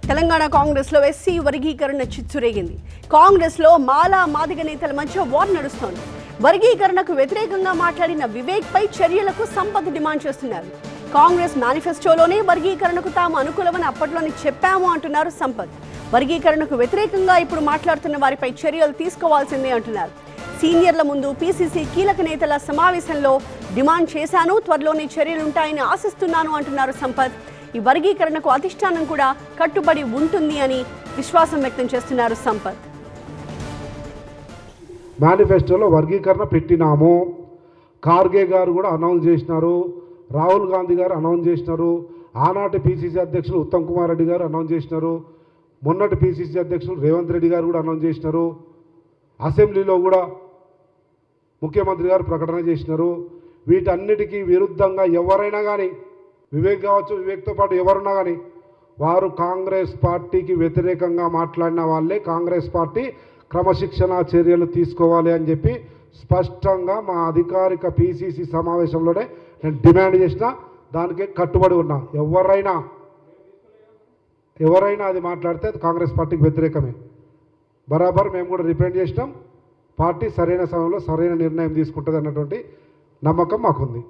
తెలంగాణ కాంగ్రెస్లో ఎస్సీ వర్గీకరణ చిచ్చురేగింది. కాంగ్రెస్లో మాలా మాదిగ నేతల మధ్య వార్ నడుస్తోంది. వర్గీకరణకు వ్యతిరేకంగా మాట్లాడిన వివేక్ పై చర్యలకు సంపత్ డిమాండ్ చేస్తున్నారు. కాంగ్రెస్ మేనిఫెస్టోలోనే వర్గీకరణకు తాము అనుకూలమని అప్పట్లోనే చెప్పాము అంటున్నారు సంపత్. వర్గీకరణకు వ్యతిరేకంగా ఇప్పుడు మాట్లాడుతున్న వారిపై చర్యలు తీసుకోవాల్సిందే అంటున్నారు. సీనియర్ల ముందు పీసీసీ కీలక నేతల సమావేశంలో డిమాండ్ చేశాను, త్వరలోనే చర్యలుంటాయని ఆశిస్తున్నాను అంటున్నారు సంపత్. ఈ వర్గీకరణకు అధిష్టానం కూడా కట్టుబడి ఉంటుంది అని విశ్వాసం వ్యక్తం చేస్తున్నారు సంపత్. మేనిఫెస్టోలో వర్గీకరణ పెట్టినాము, ఖార్గే గారు కూడా అనౌన్స్ చేసినారు, రాహుల్ గాంధీ గారు అనౌన్స్ చేసినారు, ఆనాటి పీసీసీ అధ్యక్షులు ఉత్తమ్ కుమార్ రెడ్డి గారు అనౌన్స్ చేసినారు, మొన్నటి పీసీసీ అధ్యక్షులు రేవంత్ రెడ్డి గారు కూడా అనౌన్స్ చేసినారు, అసెంబ్లీలో కూడా ముఖ్యమంత్రి గారు ప్రకటన చేసినారు. వీటన్నిటికీ విరుద్ధంగా ఎవరైనా కానీ, వివేక్ కావచ్చు, వివేక్తో పాటు ఎవరున్నా కానీ వారు కాంగ్రెస్ పార్టీకి వ్యతిరేకంగా మాట్లాడిన వాళ్ళే కాంగ్రెస్ పార్టీ క్రమశిక్షణ చర్యలు తీసుకోవాలి అని చెప్పి స్పష్టంగా మా అధికారిక పీసీసీ సమావేశంలోనే నేను డిమాండ్ చేసిన, దానికే కట్టుబడి ఉన్నా. ఎవరైనా అది మాట్లాడితే అది కాంగ్రెస్ పార్టీకి వ్యతిరేకమే. బరాబర్ మేము కూడా రిప్రజెంట్ చేసినాం. పార్టీ సరైన సమయంలో సరైన నిర్ణయం తీసుకుంటుంది అన్నటువంటి నమ్మకం మాకుంది.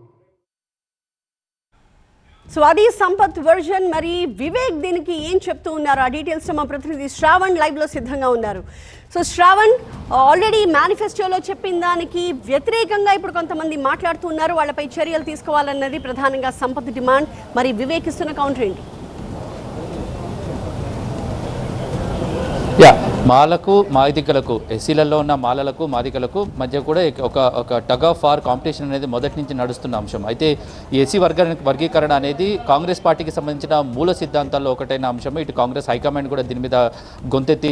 సో అది సంపత్ వర్జన్. మరి వివేక్ దీనికి ఏం చెప్తూ ఉన్నారు ఆ డీటెయిల్స్ మా ప్రతినిధి శ్రావణ్ లైవ్లో సిద్ధంగా ఉన్నారు. సో శ్రావణ్, ఆల్రెడీ మేనిఫెస్టోలో చెప్పిన దానికి వ్యతిరేకంగా ఇప్పుడు కొంతమంది మాట్లాడుతూ ఉన్నారు, వాళ్ళపై చర్యలు తీసుకోవాలన్నది ప్రధానంగా సంపత్ డిమాండ్. మరి వివేక్ ఇస్తున్న కౌంటర్ ఏంటి? మాలకు మాదిగలకు, ఎస్సీలలో ఉన్న మాలలకు మాదిగలకు మధ్య కూడా ఒక టగ్ ఆఫ్ వార్ కాంపిటీషన్ అనేది మొదటి నుంచి నడుస్తున్న అంశం. అయితే ఈ ఎస్సీ వర్గీకరణ అనేది కాంగ్రెస్ పార్టీకి సంబంధించిన మూల సిద్ధాంతాల్లో ఒకటైన అంశం. ఇటు కాంగ్రెస్ హైకమాండ్ కూడా దీని మీద గొంతెత్తి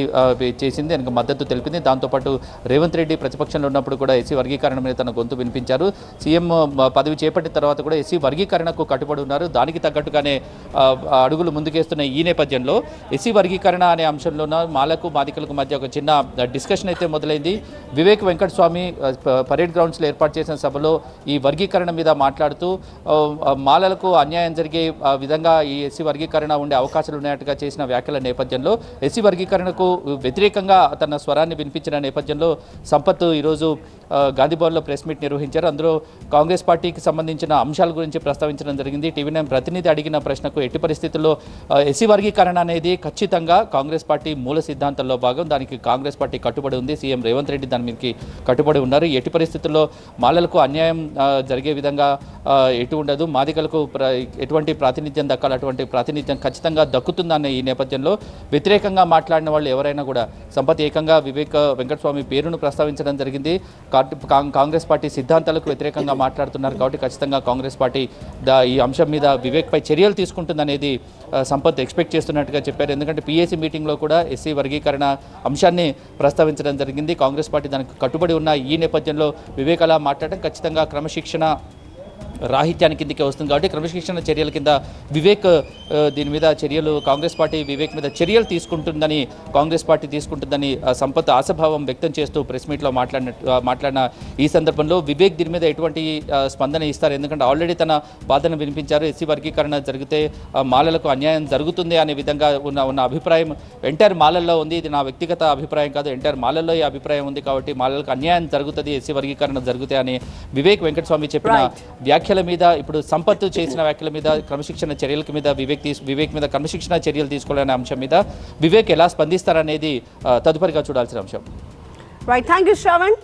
చేసింది, దానికి మద్దతు తెలిపింది. దాంతోపాటు రేవంత్ రెడ్డి ప్రతిపక్షంలో ఉన్నప్పుడు కూడా ఎస్సీ వర్గీకరణ మీద తన గొంతు వినిపించారు. సీఎం పదవి చేపట్టిన తర్వాత కూడా ఎస్సీ వర్గీకరణకు కట్టుబడి ఉన్నారు. దానికి తగ్గట్టుగానే అడుగులు ముందుకేస్తున్న ఈ నేపథ్యంలో ఎస్సీ వర్గీకరణ అనే అంశంలో మాలకు మాదిగలకు మధ్య ఒక చిన్న డిస్కషన్ అయితే మొదలైంది. వివేక్ వెంకటస్వామి పరేడ్ గ్రౌండ్స్లో ఏర్పాటు చేసిన సభలో ఈ వర్గీకరణ మీద మాట్లాడుతూ మాలలకు అన్యాయం జరిగే విధంగా ఈ ఎస్సీ వర్గీకరణ ఉండే అవకాశాలు ఉన్నట్టుగా చేసిన వ్యాఖ్యల నేపథ్యంలో ఎస్సీ వర్గీకరణకు వ్యతిరేకంగా తన స్వరాన్ని వినిపించిన నేపథ్యంలో సంపత్ ఈరోజు గాంధీభవన్లో ప్రెస్ మీట్ నిర్వహించారు. అందులో కాంగ్రెస్ పార్టీకి సంబంధించిన అంశాల గురించి ప్రస్తావించడం జరిగింది. టీవీ9 ప్రతినిధి అడిగిన ప్రశ్నకు ఎట్టి పరిస్థితుల్లో ఎస్సీ వర్గీకరణ అనేది ఖచ్చితంగా కాంగ్రెస్ పార్టీ మూల సిద్ధాంతంలో భాగం, దానికి కాంగ్రెస్ పార్టీ కట్టుబడి ఉంది. సీఎం రేవంత్ రెడ్డి దాని మీదకి కట్టుబడి ఉన్నారు. ఎట్టి పరిస్థితుల్లో మాలలకు అన్యాయం జరిగే విధంగా ఎటు ఉండదు, మాదిగలకు ఎటువంటి ప్రాతినిధ్యం దక్కాలి, అటువంటి ప్రాతినిధ్యం ఖచ్చితంగా దక్కుతుందన్న ఈ నేపథ్యంలో వ్యతిరేకంగా మాట్లాడిన వాళ్ళు ఎవరైనా కూడా సంపత్ ఏకంగా వివేక్ వెంకటస్వామి పేరును ప్రస్తావించడం జరిగింది. కాంగ్రెస్ పార్టీ సిద్ధాంతాలకు వ్యతిరేకంగా మాట్లాడుతున్నారు కాబట్టి ఖచ్చితంగా కాంగ్రెస్ పార్టీ ఈ అంశం మీద వివేక్పై చర్యలు తీసుకుంటుందనేది సంపత్ ఎక్స్పెక్ట్ చేస్తున్నట్టుగా చెప్పారు. ఎందుకంటే పీఏసీ మీటింగ్లో కూడా ఎస్సీ వర్గీకరణ అంశాన్ని ప్రస్తావించడం జరిగింది. కాంగ్రెస్ పార్టీ దానికి కట్టుబడి ఉన్న ఈ నేపథ్యంలో వివేక్ అలా మాట్లాడడం ఖచ్చితంగా క్రమశిక్షణ రాహిత్యానికి కిందకే వస్తుంది. కాబట్టి క్రమశిక్షణ చర్యల కింద వివేక్ దీని మీద చర్యలు, కాంగ్రెస్ పార్టీ వివేక్ మీద చర్యలు తీసుకుంటుందని, కాంగ్రెస్ పార్టీ తీసుకుంటుందని సంపత్ ఆశాభావం వ్యక్తం చేస్తూ ప్రెస్ మీట్లో మాట్లాడిన ఈ సందర్భంలో వివేక్ దీని మీద ఎటువంటి స్పందన ఇస్తారు? ఎందుకంటే ఆల్రెడీ తన వాదన వినిపించారు. ఎస్సీ వర్గీకరణ జరిగితే మాలలకు అన్యాయం జరుగుతుంది అనే విధంగా ఉన్న అభిప్రాయం ఎంటైర్ మాలల్లో ఉంది. ఇది నా వ్యక్తిగత అభిప్రాయం కాదు, ఎంటైర్ మాలల్లో ఈ అభిప్రాయం ఉంది. కాబట్టి మాలలకు అన్యాయం జరుగుతుంది ఎస్సీ వర్గీకరణ జరిగితే అని వివేక్ వెంకటస్వామి చెప్పిన వ్యాఖ్యల మీద, ఇప్పుడు సంపత్ చేసిన వ్యాఖ్యల మీద, క్రమశిక్షణ చర్యల మీద వివేక్ మీద క్రమశిక్షణ చర్యలు తీసుకోవాలనే అంశం మీద వివేక్ ఎలా స్పందిస్తారనేది తదుపరిగా చూడాల్సిన అంశం. Right, thank you Shravan.